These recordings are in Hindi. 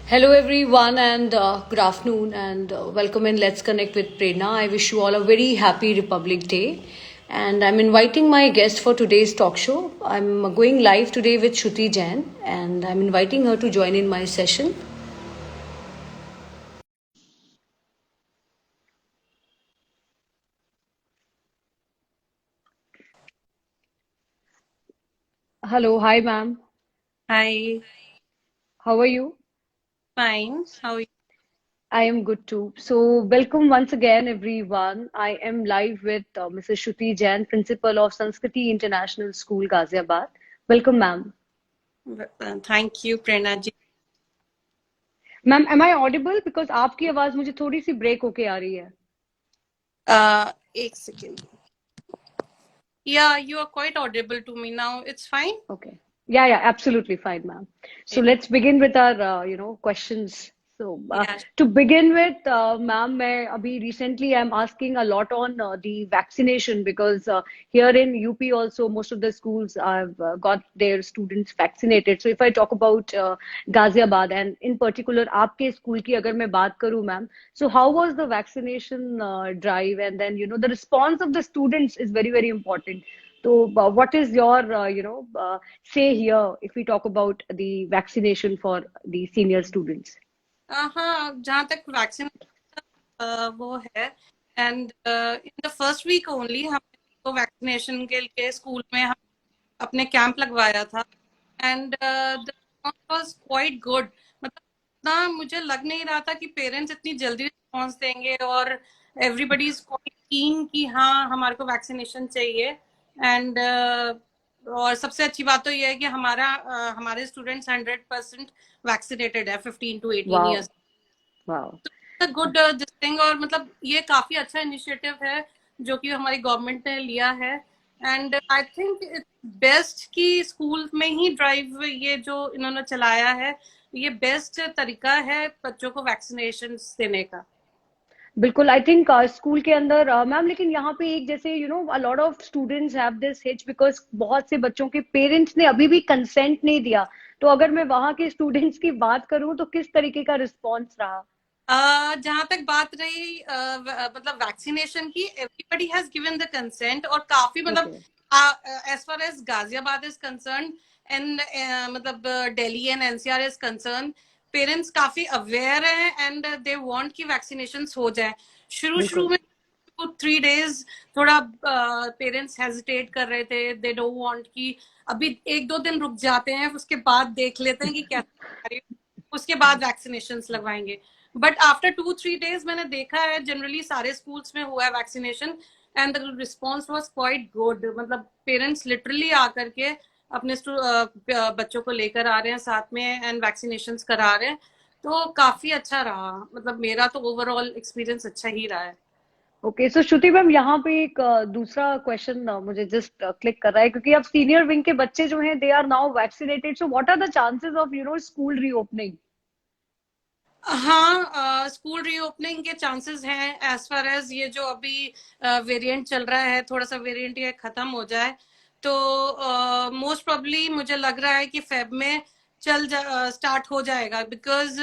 Hello, everyone, and good afternoon, and welcome in Let's Connect with Prerna. I wish you all a very happy Republic Day. And I'm inviting my guest for today's talk show. I'm going live today with Shruti Jain, and I'm inviting her to join in my session. Hello, hi, ma'am. Hi, How are you? fine. How are you? I am good too. So, welcome once again, everyone. I am live with Mrs. Shruti Jain, Principal of Sanskriti International School, Ghaziabad. Welcome, ma'am. Thank you, Prerna ji. Ma'am am I audible because आपकी आवाज मुझे थोड़ी सी ब्रेक होके आ रही है एक second. Yeah, you are quite audible to me now. It's fine. Okay yeah absolutely fine ma'am so Okay. Let's begin with our questions so Yeah. To begin with ma'am मैं अभी recently I am asking a lot on the vaccination because here in UP also most of the schools have got their students vaccinated. So if I talk about Ghaziabad and in particular आपके स्कूल की अगर मैं बात करूं ma'am, so how was the vaccination drive, and then the response of the students is very very important. So what is your say here if we talk about the vaccination for the senior students? हाँ, जहाँ तक वैक्सीन वो है and in the first week only हमने तो वैक्सीनेशन के लिए स्कूल में हम अपने कैंप लगवाया था and the response was quite good मतलब इतना मुझे लग नहीं रहा था कि पेरेंट्स इतनी जल्दी रिस्पॉन्स देंगे और एवरीबडी इज क्वाइट कीन कि हाँ हमारे को वैक्सीनेशन चाहिए एंड और सबसे अच्छी बात तो ये है कि हमारे स्टूडेंट्स 100% वैक्सीनेटेड है 15 to 18 Wow, years wow. Good this thing और मतलब ये काफी अच्छा इनिशिएटिव है जो कि हमारी गवर्नमेंट ने लिया है and I think it's best कि स्कूल में ही ड्राइव ये जो इन्होंने चलाया है ये बेस्ट तरीका है बच्चों को वैक्सीनेशन देने का बिल्कुल आई थिंक स्कूल के अंदर मैम, लेकिन यहाँ पे एक जैसे a lot of students have this hitch because बहुत से बच्चों के पेरेंट्स ने अभी भी कंसेंट नहीं दिया. तो अगर मैं वहाँ के स्टूडेंट्स की बात करूँ तो किस तरीके का रिस्पॉन्स रहा? जहां तक बात रही मतलब वैक्सीनेशन की everybody has given the consent और काफी मतलब okay. As far as Ghaziabad is concern and मतलब Delhi and NCR is concern parents काफी अवेयर हैं एंड दे वांट कि वैक्सीनेशन हो जाए शुरू शुरू बिल्कुल. में 2-3 days थोड़ा पेरेंट्स हेजिटेट कर रहे थे दे डोंट वांट कि अभी 1-2 दिन रुक जाते हैं उसके बाद देख लेते हैं कि कैसे उसके बाद वैक्सीनेशन लगवाएंगे बट आफ्टर 2-3 days मैंने देखा है जनरली सारे स्कूल्स में हुआ है vaccination and the response was quite good मतलब पेरेंट्स लिटरली आकर के अपने बच्चों को लेकर आ रहे हैं साथ में एंड वैक्सीनेशन करा रहे हैं तो काफी अच्छा रहा मतलब मेरा तो ओवरऑल एक्सपीरियंस अच्छा ही रहा है ओके. सो श्रुति मैम, यहाँ पे एक दूसरा क्वेश्चन मुझे जस्ट क्लिक कर रहा है क्योंकि अब सीनियर विंग के बच्चे जो हैं they are now vaccinated. So what are the chances of school reopening? हाँ स्कूल रीओपनिंग के चांसेस हैं एज फार एज ये जो अभी वेरिएंट चल रहा है थोड़ा सा वेरिएंट ये खत्म हो जाए तो मोस्ट प्रोबेबली मुझे लग रहा है कि फेब में स्टार्ट हो जाएगा बिकॉज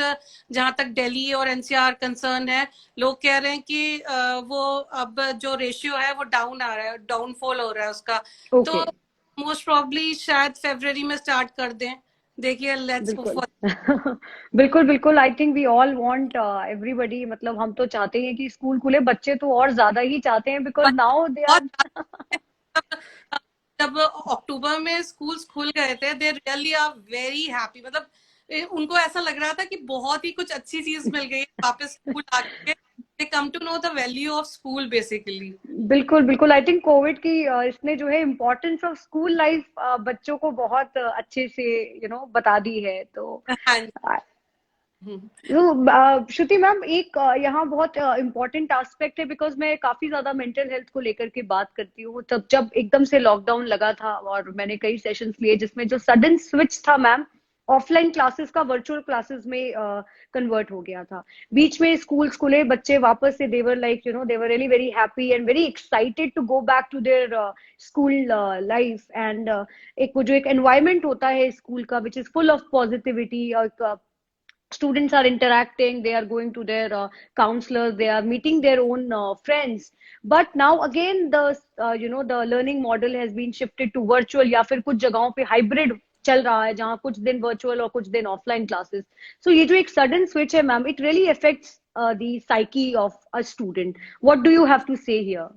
जहां तक दिल्ली और एनसीआर कंसर्न है लोग कह रहे हैं कि वो अब जो रेशियो है वो डाउन आ रहा है डाउनफॉल हो रहा है उसका तो ओके. मोस्ट प्रोबेबली शायद फरवरी में स्टार्ट कर दें देखिए लेट्स होप बिल्कुल. फॉर बिल्कुल बिल्कुल. I think we all want everybody, मतलब हम तो चाहते हैं कि स्कूल खुले. बच्चे तो और ज्यादा ही चाहते हैं बिकॉज नाउ दे बहुत आर. जब अक्टूबर में स्कूल्स खुल गए थे they really are very happy मतलब उनको ऐसा लग रहा था कि बहुत ही कुछ अच्छी चीज मिल गई वापस स्कूल आके they come to know the value of school basically बिल्कुल बिल्कुल. आई थिंक कोविड की इसने जो है इम्पोर्टेंस ऑफ स्कूल लाइफ बच्चों को बहुत अच्छे से बता दी है. तो हाँ जी हम्म, तो श्रुति मैम, एक यहाँ बहुत इम्पोर्टेंट एस्पेक्ट है बिकॉज मैं काफी ज्यादा मेंटल हेल्थ को लेकर के बात करती हूँ. तब जब एकदम से लॉकडाउन लगा था और मैंने कई सेशंस लिए जिसमें जो सडन स्विच था मैम, ऑफलाइन क्लासेस का वर्चुअल क्लासेस में कन्वर्ट हो गया था. बीच में स्कूल्स खुले, बच्चे वापस से they were like they were really very happy and very excited to go back to their school life. And एक वो जो एक एनवायरमेंट होता है स्कूल का which is full of positivity, students are interacting, they are going to their counselors, they are meeting their own friends. But now again the the learning model has been shifted to virtual, या फिर कुछ जगहों पे hybrid चल रहा है, जहाँ कुछ दिन virtual और कुछ दिन offline classes. So ये जो एक sudden switch है ma'am, it really affects the psyche of a student. What do you have to say here?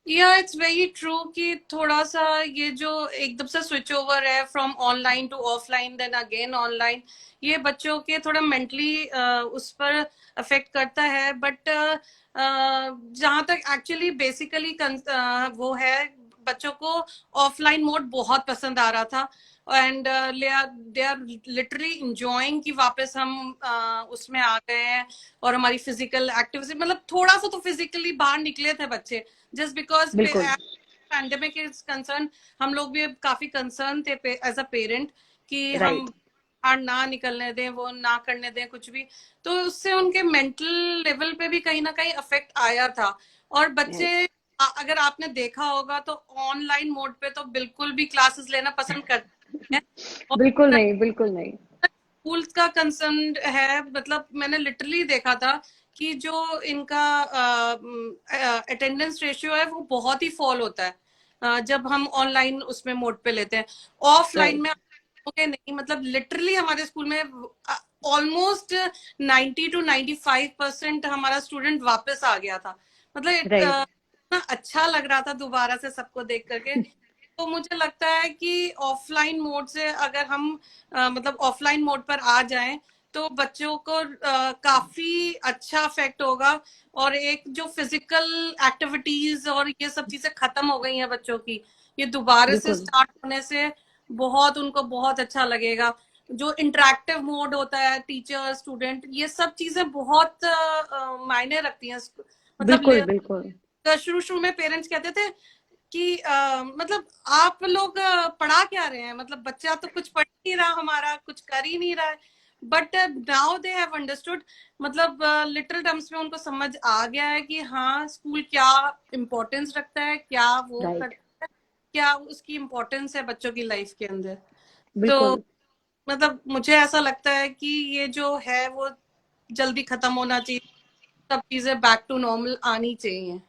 या इट्स वेरी ट्रू कि थोड़ा सा ये जो एकदम से स्विच ओवर है from online to offline then again online, ये बच्चों के थोड़ा मेंटली उस पर अफेक्ट करता है. बट जहां तक एक्चुअली बेसिकली वो है, बच्चों को ऑफलाइन मोड बहुत पसंद आ रहा था and they are literally enjoying कि वापस हम उसमें आ गए हैं और हमारी फिजिकल एक्टिविटी, मतलब थोड़ा सा तो फिजिकली बाहर निकले थे बच्चे, just because pandemic is concern. हम लोग भी काफी कंसर्न थे एज अ पेरेंट कि हम बाहर ना निकलने दें, वो ना करने दें कुछ भी. तो उससे उनके मेंटल लेवल पे भी कहीं ना कहीं अफेक्ट आया था. और बच्चे अगर आपने देखा होगा तो ऑनलाइन मोड पे तो बिल्कुल भी क्लासेस लेना पसंद करते हैं. बिल्कुल नहीं, बिल्कुल नहीं. स्कूल का कंसर्न है, मतलब मैंने लिटरली देखा था कि जो इनका अटेंडेंस रेशियो है वो बहुत ही फॉल होता है जब हम ऑनलाइन उसमें मोड पे लेते हैं. ऑफलाइन में नहीं, मतलब लिटरली हमारे स्कूल में ऑलमोस्ट 90 to 95% हमारा स्टूडेंट वापस आ गया था. मतलब इतना अच्छा लग रहा था दोबारा से सबको देख करके. तो मुझे लगता है कि ऑफलाइन मोड से अगर हम मतलब ऑफलाइन मोड पर आ जाएं तो बच्चों को काफी अच्छा इफेक्ट होगा. और एक जो फिजिकल एक्टिविटीज और ये सब चीजें खत्म हो गई हैं बच्चों की, ये दोबारा से स्टार्ट होने से बहुत उनको बहुत अच्छा लगेगा. जो इंटरेक्टिव मोड होता है टीचर स्टूडेंट, ये सब चीजें बहुत मायने रखती हैं. बिल्कुल बिल्कुल. शुरू शुरू में पेरेंट्स कहते थे कि मतलब आप लोग पढ़ा क्या रहे हैं, मतलब बच्चा तो कुछ पढ़ नहीं रहा, हमारा कुछ कर ही नहीं रहा है. But now they have understood, मतलब लिटिल टर्म्स में उनको समझ आ गया है कि हाँ स्कूल क्या इम्पोर्टेंस रखता है, क्या वो करता है, क्या उसकी इम्पोर्टेंस है बच्चों की लाइफ के अंदर. तो मतलब मुझे ऐसा लगता है कि ये जो है वो जल्दी खत्म होना चाहिए, सब चीजें बैक टू नॉर्मल आनी चाहिए.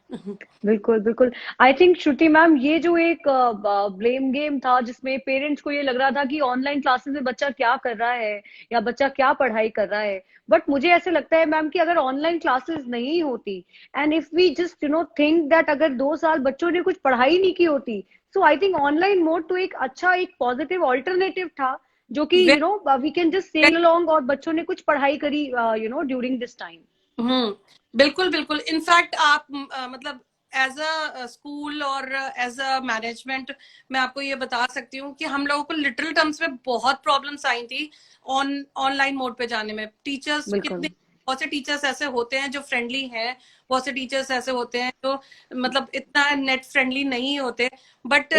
बिल्कुल बिल्कुल. आई थिंक श्रुति मैम, ये जो एक ब्लेम गेम था जिसमें पेरेंट्स को ये लग रहा था कि ऑनलाइन क्लासेस में बच्चा क्या कर रहा है या बच्चा क्या पढ़ाई कर रहा है, बट मुझे ऐसे लगता है मैम कि अगर ऑनलाइन क्लासेस नहीं होती and if we just think that अगर 2 साल बच्चों ने कुछ पढ़ाई नहीं की होती, so I think online mode तो एक अच्छा एक पॉजिटिव ऑल्टरनेटिव था, जो कि we can just sail along और बच्चों ने कुछ पढ़ाई करी ड्यूरिंग दिस टाइम. बिल्कुल बिल्कुल. इनफैक्ट आप मतलब एज अ स्कूल और एज अ मैनेजमेंट मैं आपको ये बता सकती हूँ कि हम लोगों को लिटरल टर्म्स में बहुत प्रॉब्लम्स आई थी ऑनलाइन मोड पे जाने में. टीचर्स कितने, बहुत से टीचर्स ऐसे होते हैं जो फ्रेंडली हैं, बहुत से टीचर्स ऐसे होते हैं जो मतलब इतना नेट फ्रेंडली नहीं होते. बट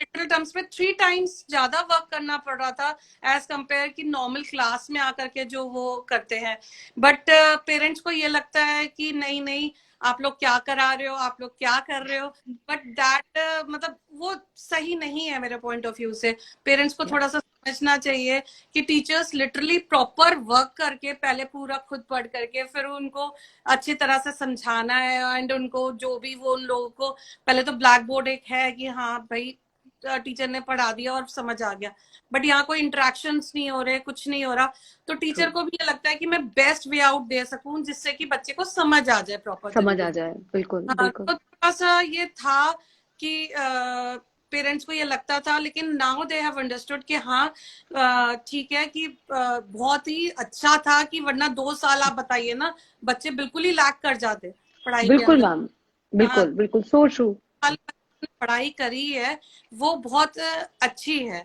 लिटरल टर्म्स में 3 times ज्यादा वर्क करना पड़ रहा था एज कंपेयर कि नॉर्मल क्लास में आकर के जो वो करते हैं. बट पेरेंट्स को ये लगता है कि नहीं नहीं आप लोग क्या करा रहे हो, आप लोग क्या कर रहे हो. बट दैट मतलब वो सही नहीं है मेरे पॉइंट ऑफ व्यू से. पेरेंट्स को थोड़ा सा समझना चाहिए कि टीचर्स लिटरली प्रॉपर वर्क करके पहले पूरा खुद पढ़ करके फिर उनको अच्छी तरह से समझाना है. एंड उनको जो भी वो उन लोगों को पहले तो ब्लैक बोर्ड एक है कि हाँ भाई टीचर ने पढ़ा दिया और समझ आ गया, बट यहाँ कोई इंटरेक्शंस नहीं हो रहे, कुछ नहीं हो रहा. तो टीचर को भी ये लगता है कि मैं बेस्ट वे आउट दे सकूं जिससे कि बच्चे को समझ आ जाए, प्रॉपर समझ आ जाए. बिल्कुल बिल्कुल. तो थोड़ा सा ये था कि पेरेंट्स को ये लगता था, लेकिन नाउ दे हैव अंडरस्टूड कि हाँ ठीक है कि बहुत ही अच्छा था कि वरना 2 साल आप बताइए ना बच्चे बिल्कुल ही लैक कर जाते पढ़ाई के अंदर. बिल्कुल मैम, बिल्कुल बिल्कुल. So true. पढ़ाई करी है वो बहुत अच्छी है.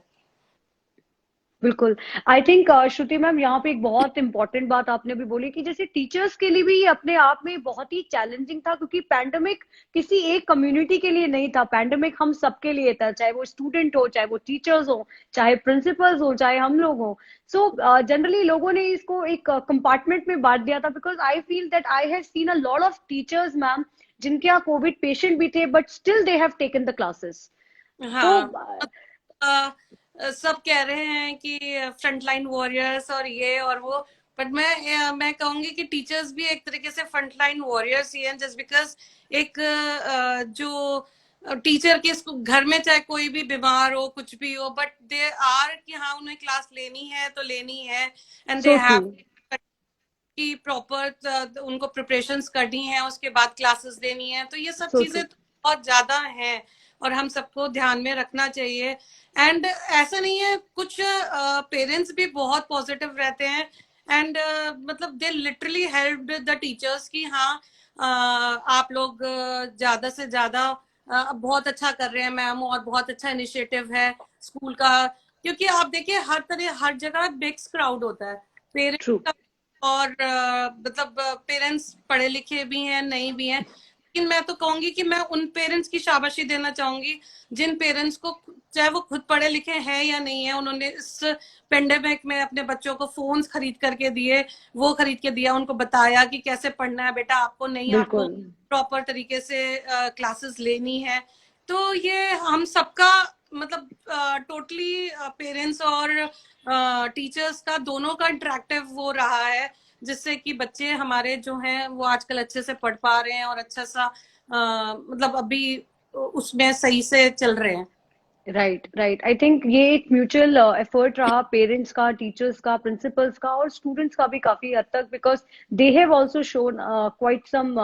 बिल्कुल. आई थिंक श्रुति मैम, यहाँ पे एक बहुत इंपॉर्टेंट बात आपने भी बोली कि जैसे टीचर्स के लिए भी अपने आप में बहुत ही चैलेंजिंग था, क्योंकि पैंडेमिक किसी एक कम्युनिटी के लिए नहीं था, पैंडेमिक हम सबके लिए था, चाहे वो स्टूडेंट हो, चाहे वो टीचर्स हो, चाहे प्रिंसिपल्स हो, चाहे हम लोग हो. सो जनरली लोगों ने इसको एक कंपार्टमेंट में बांट दिया था, because I feel that I have seen a lot of teachers ma'am जिनके यहाँ कोविड पेशेंट भी थे, but still they have taken the classes. तो सब कह रहे हैं कि फ्रंटलाइन वॉरियर्स और ये और वो, बट मैं कहूंगी कि टीचर्स भी एक तरीके से फ्रंटलाइन वॉरियर्स ही हैं, जस्ट बिकॉज एक जो टीचर के घर में चाहे कोई भी बीमार हो कुछ भी हो, बट दे आर कि हाँ उन्हें क्लास लेनी है तो लेनी है, and they so true, have की प्रॉपर उनको प्रिपरेशंस करनी है, उसके बाद क्लासेस देनी है, तो ये सब सो चीजें ट्रू। तो बहुत ज्यादा हैं और हम सबको ध्यान में रखना चाहिए। एंड ऐसा नहीं है, कुछ पेरेंट्स भी बहुत पॉजिटिव रहते हैं, एंड मतलब they literally help the teachers कि हाँ आप लोग ज्यादा से ज्यादा बहुत अच्छा कर रहे हैं मैम, और बहुत अच्छा इनिशिएटिव है स्कूल का, क्योंकि आप देखिए हर तरह हर जगह मिक्स क्राउड होता है, ट्रू। पेरेंट्स और मतलब पेरेंट्स पढ़े लिखे भी हैं नहीं भी हैं, लेकिन मैं तो कहूंगी कि मैं उन पेरेंट्स की शाबाशी देना चाहूंगी जिन पेरेंट्स को, चाहे वो खुद पढ़े लिखे हैं या नहीं है, उन्होंने इस पेंडेमिक में अपने बच्चों को फोन्स खरीद करके दिए, वो खरीद के दिया, उनको बताया कि कैसे पढ़ना है बेटा आपको, नहीं आपको बिल्कुल, प्रॉपर तरीके से क्लासेस लेनी है। तो ये हम सबका मतलब टोटली पेरेंट्स और टीचर्स का दोनों का इंटरेक्टिव वो रहा है, जिससे कि बच्चे हमारे जो हैं वो आजकल अच्छे से पढ़ पा रहे हैं और अच्छा सा मतलब अभी उसमें सही से चल रहे हैं। Right right. आई थिंक ये एक म्यूचुअल एफर्ट रहा, पेरेंट्स का, टीचर्स का, प्रिंसिपल्स का और स्टूडेंट्स का भी काफी हद तक, because they have also shown quite some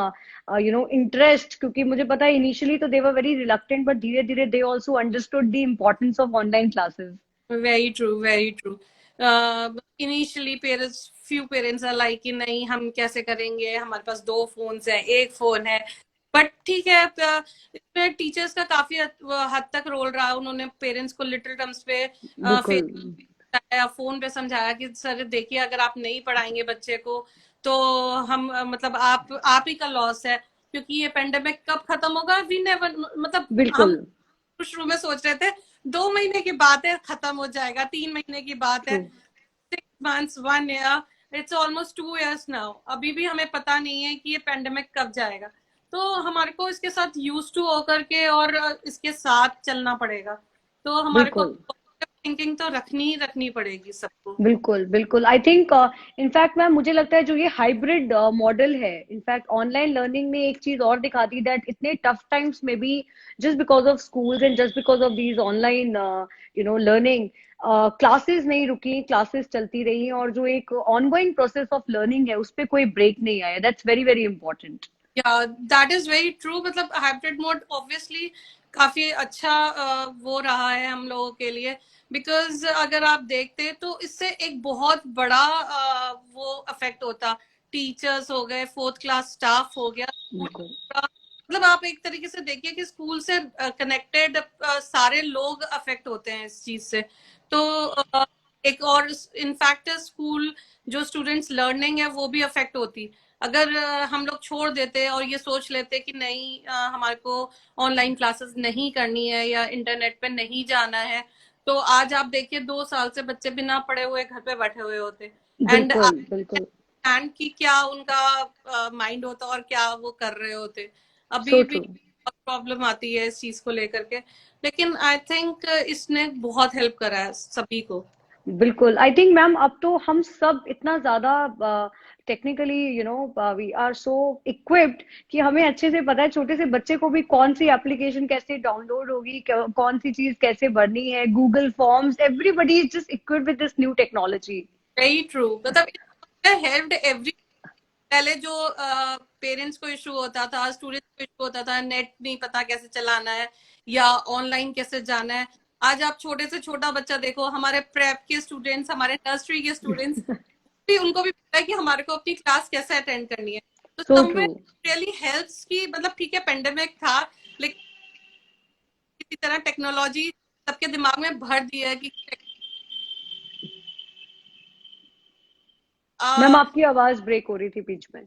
interest, क्योंकि मुझे पता है इनिशियली तो they were very reluctant, but धीरे धीरे they also understood the importance of online classes. Very true, very true. Initially parents, few parents are like कि नहीं हम कैसे करेंगे, हमारे पास दो फोन्स है, एक फोन है, बट ठीक है इसमें टीचर्स का काफी हद तक रोल रहा, उन्होंने पेरेंट्स को लिटिल टर्म्स पे बिल्कुल, फोन पे समझाया कि सर देखिए अगर आप नहीं पढ़ाएंगे बच्चे को तो हम मतलब आप ही का लॉस है, क्योंकि ये पेंडेमिक कब खत्म होगा वी नेवर, मतलब हम बिल्कुल। शुरू में सोच रहे थे 2 महीने की बात है खत्म हो जाएगा, 3 महीने की बात ट्रू। है, 6 months, 1 year, it's almost 2 years now, अभी भी हमें पता नहीं है कि ये पेंडेमिक कब जाएगा। तो हमारे को इसके साथ यूज टू होकर के और इसके साथ चलना पड़ेगा, तो हमारे को बिल्कुल, थिंकिंग तो रखनी ही रखनी पड़ेगी सबको। बिल्कुल, बिल्कुल। आई थिंक इनफैक्ट मैम मुझे लगता है जो ये हाइब्रिड मॉडल है, इनफैक्ट ऑनलाइन लर्निंग ने एक चीज और दिखा दी, दैट इतने टफ टाइम्स में भी, just because of schools and just because of these online learning, classes नहीं रुकी, क्लासेस चलती रही, और जो एक ऑनगोइंग प्रोसेस ऑफ लर्निंग है उस पर कोई ब्रेक नहीं आया। That's very very important. या दैट इज वेरी ट्रू, मतलब हाइब्रिड मोड ऑब्वियसली काफी अच्छा वो रहा है हम लोगों के लिए, बिकॉज अगर आप देखते तो इससे एक बहुत बड़ा वो अफेक्ट होता, टीचर्स हो गए, फोर्थ क्लास स्टाफ हो गया, स्कूल बिल्कुल, का, मतलब आप एक तरीके से देखिए कि स्कूल से कनेक्टेड सारे लोग अफेक्ट होते हैं इस चीज से। तो एक और इनफैक्ट स्कूल जो स्टूडेंट्स लर्निंग है वो भी अफेक्ट होती, अगर हम लोग छोड़ देते और ये सोच लेते कि नहीं हमारे को ऑनलाइन क्लासेस नहीं करनी है या इंटरनेट पे नहीं जाना है, तो आज आप देखिए 2 साल से बच्चे बिना पढ़े हुए घर पे बैठे हुए होते, एंड बिल्कुल, बिल्कुल। एंड की क्या उनका माइंड होता और क्या वो कर रहे होते, सो अभी भी ट्रू। बहुत प्रॉब्लम आती है इस चीज को लेकर के, लेकिन आई थिंक इसने बहुत हेल्प करा है सभी को। बिल्कुल। आई थिंक मैम अब तो हम सब इतना ज्यादा technically we are so equipped कि हमें अच्छे से पता है छोटे से बच्चे को भी कौन सी एप्लीकेशन कैसे डाउनलोड होगी, कौन सी चीज कैसे भरनी है, Google forms, everybody is just equipped with this new technology. Very true, मतलब हेल्प्ड एवरी, पहले जो पेरेंट्स को इशू होता था, स्टूडेंट्स को इशू होता था, नेट नहीं पता कैसे चलाना है या ऑनलाइन कैसे जाना है, आज आप छोटे से छोटा बच्चा देखो, हमारे प्रेप के स्टूडेंट्स, हमारे नर्सरी के स्टूडेंट्स भी, उनको भी पता है कि हमारे को अपनी क्लास कैसे अटेंड करनी है, तो so true. Somewhere really helps की, मतलब ठीक है पेंडेमिक था लेकिन किसी तरह टेक्नोलॉजी सबके दिमाग में भर दिया है कि मैम आपकी आवाज ब्रेक हो रही थी बीच में।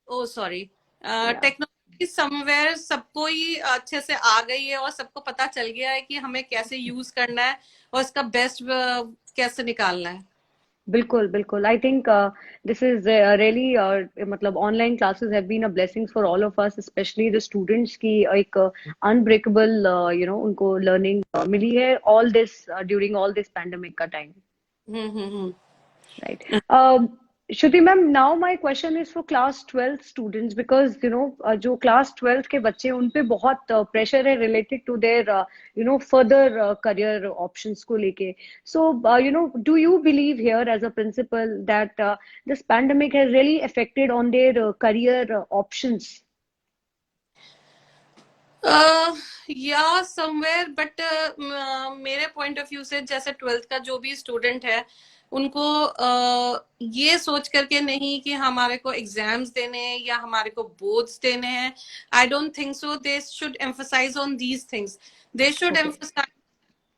ओ सॉरी, या, टेक्नोलॉजी समवेयर सबको ही अच्छे से आ गई है और सबको पता चल गया है कि हमें कैसे यूज करना है और इसका बेस्ट कैसे निकालना है। बिल्कुल बिल्कुल I think this is really मतलब online classes have been a blessings for all of us specially the students की एक अनब्रेकेबल उनको लर्निंग मिली है all this during all this pandemic का time. Hmm. Right. Shruti ma'am, now my question is for class 12 students because जो class 12 के बच्चे हैं, उन पे बहुत pressure है related to their further career options को लेके. So do you believe here as a principal that this pandemic has really affected on their career options? या समवेयर बट मेरे पॉइंट ऑफ व्यू से जैसे 12th का जो भी स्टूडेंट है उनको ये सोच करके नहीं कि हमारे को एग्जाम्स देने हैं या हमारे को बोर्ड्स देने हैं. I don't think so. They should emphasize on these things. They should Okay. Emphasize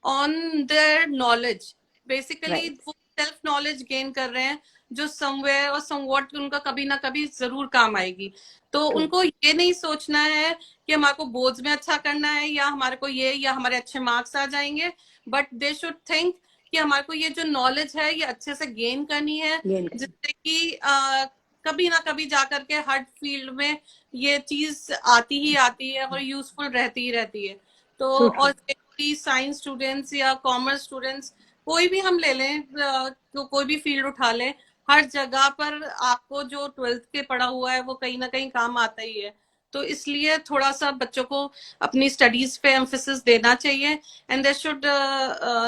on their knowledge. Basically Right. वो सेल्फ नॉलेज गेन कर रहे हैं जो समवेयर और समवॉट उनका कभी ना कभी जरूर काम आएगी. तो True. उनको ये नहीं सोचना है कि हमारे को बोर्ड्स में अच्छा करना है या हमारे को ये या हमारे अच्छे मार्क्स आ जाएंगे. बट दे शुड थिंक कि हमारे को ये जो नॉलेज है ये अच्छे से गेन करनी है जिससे कि कभी ना कभी जाकर के हर फील्ड में ये चीज आती ही आती है और यूजफुल रहती ही रहती है. तो So और true. साइंस स्टूडेंट्स या कॉमर्स स्टूडेंट्स कोई भी हम ले लें तो कोई भी फील्ड उठा लें हर जगह पर आपको जो 12th के पढ़ा हुआ है वो कहीं ना कहीं काम आता ही है. तो इसलिए थोड़ा सा बच्चों को अपनी स्टडीज पे एम्फेसिस देना चाहिए and they should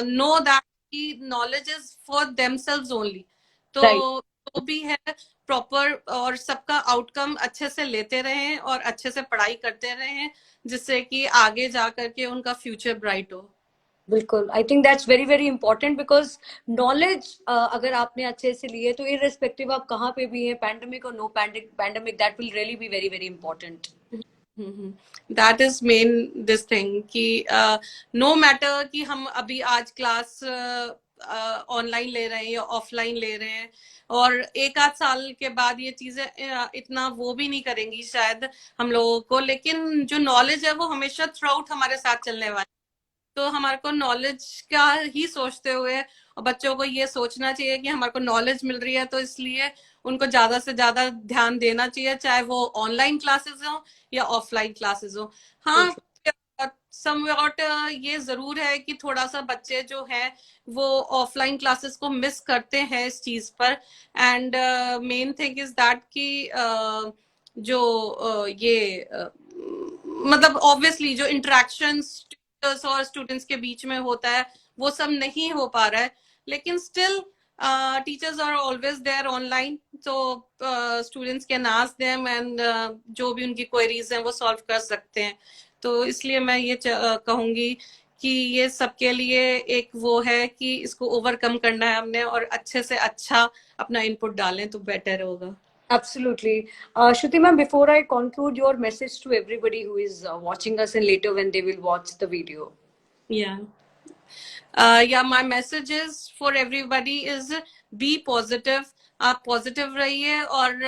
know that कि knowledge is for themselves only. तो Right. जो भी है प्रॉपर और सबका आउटकम अच्छे से लेते रहें और अच्छे से पढ़ाई करते रहें जिससे कि आगे जा करके उनका फ्यूचर ब्राइट हो. बिल्कुल I think that's very very important because knowledge अगर आपने अच्छे से लिए तो इररिस्पेक्टिव आप कहाँ पे भी हैं पैंडेमिक और no pandemic that will really be very very important. That is main this thing कि नो मैटर कि हम अभी आज क्लास ऑनलाइन ले रहे हैं या ऑफलाइन ले रहे हैं और एक आध साल के बाद ये चीजें इतना वो भी नहीं करेंगी शायद हम लोगों को. लेकिन जो नॉलेज है वो हमेशा थ्रू आउट हमारे साथ चलने वाली. तो हमारे को नॉलेज का ही सोचते हुए और बच्चों को ये सोचना चाहिए कि हमारे को नॉलेज मिल रही है तो इसलिए उनको ज्यादा से ज्यादा ध्यान देना चाहिए चाहे वो ऑनलाइन क्लासेस हो या ऑफलाइन क्लासेस हो. हाँ समवॉट ये जरूर है कि थोड़ा सा बच्चे जो हैं वो ऑफलाइन क्लासेस को मिस करते हैं इस चीज पर. And main thing is that कि जो ये मतलब ऑब्वियसली जो इंटरेक्शंस और स्टूडेंट्स के बीच में होता है वो सब नहीं हो पा रहा है. लेकिन still teachers are always there online तो students can ask them and जो भी उनकी क्वेरीज हैं वो सॉल्व कर सकते हैं. तो इसलिए मैं ये कहूंगी कि ये सबके लिए एक वो है कि इसको ओवरकम करना है हमने और अच्छे से अच्छा अपना इनपुट डालें तो बेटर होगा. Absolutely. Shruti ma'am, before I conclude, your message to everybody who is watching us and later when they will watch the video. Yeah. My message is for everybody is be positive. आप पॉजिटिव रहिए और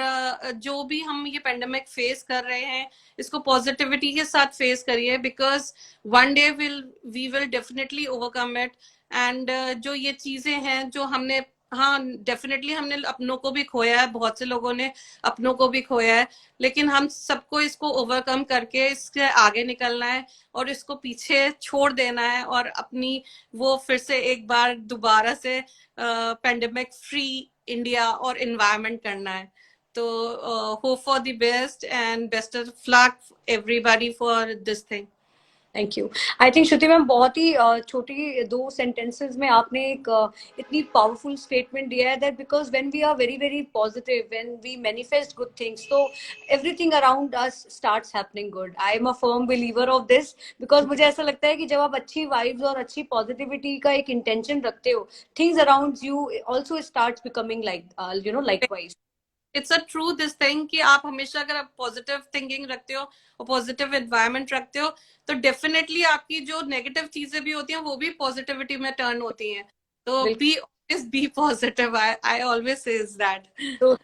जो भी हम ये पेंडेमिक फेस कर रहे हैं इसको पॉजिटिविटी के साथ फेस करिए because one day we will definitely overcome it. And जो ये चीजें हैं जो हमने हाँ डेफिनेटली हमने अपनों को भी खोया है बहुत से लोगों ने अपनों को भी खोया है लेकिन हम सबको इसको ओवरकम करके इससे आगे निकलना है और इसको पीछे छोड़ देना है और अपनी वो फिर से एक बार दोबारा से पेंडेमिक फ्री इंडिया और एनवायरनमेंट करना है. तो hope for the best and best of luck everybody for this thing. Thank you. I think Shruti ma'am बहुत ही छोटी 2 सेंटेंसेस में आपने एक इतनी पावरफुल स्टेटमेंट दिया है that because when we are very very positive when we manifest good things तो everything around us starts happening good. I am a firm believer of this because मुझे ऐसा लगता है कि जब आप अच्छी वाइब्स और अच्छी पॉजिटिविटी का एक इंटेंशन रखते हो things around you also starts becoming like likewise. It's a true this thing कि आप हमेशा अगर आप पॉजिटिव थिंकिंग रखते हो और पॉजिटिव एनवायरनमेंट रखते हो तो डेफिनेटली आपकी जो नेगेटिव चीजें भी होती हैं वो भी पॉजिटिविटी में टर्न होती हैं. तो be positive. I always says that.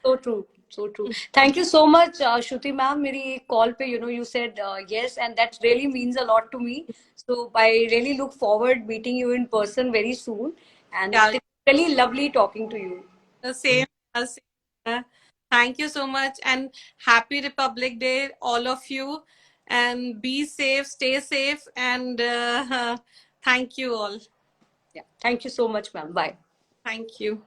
So true. So true. Thank you so much, Shruti ma'am. मेरी एक call पे, you said yes, and that really means a lot to me. So I really look forward meeting you in person very soon. And it's really lovely talking to you. The same. Same. Thank you so much, and happy Republic Day, all of you. And be safe, stay safe, and thank you all. Yeah. Thank you so much, ma'am. Bye. Thank you.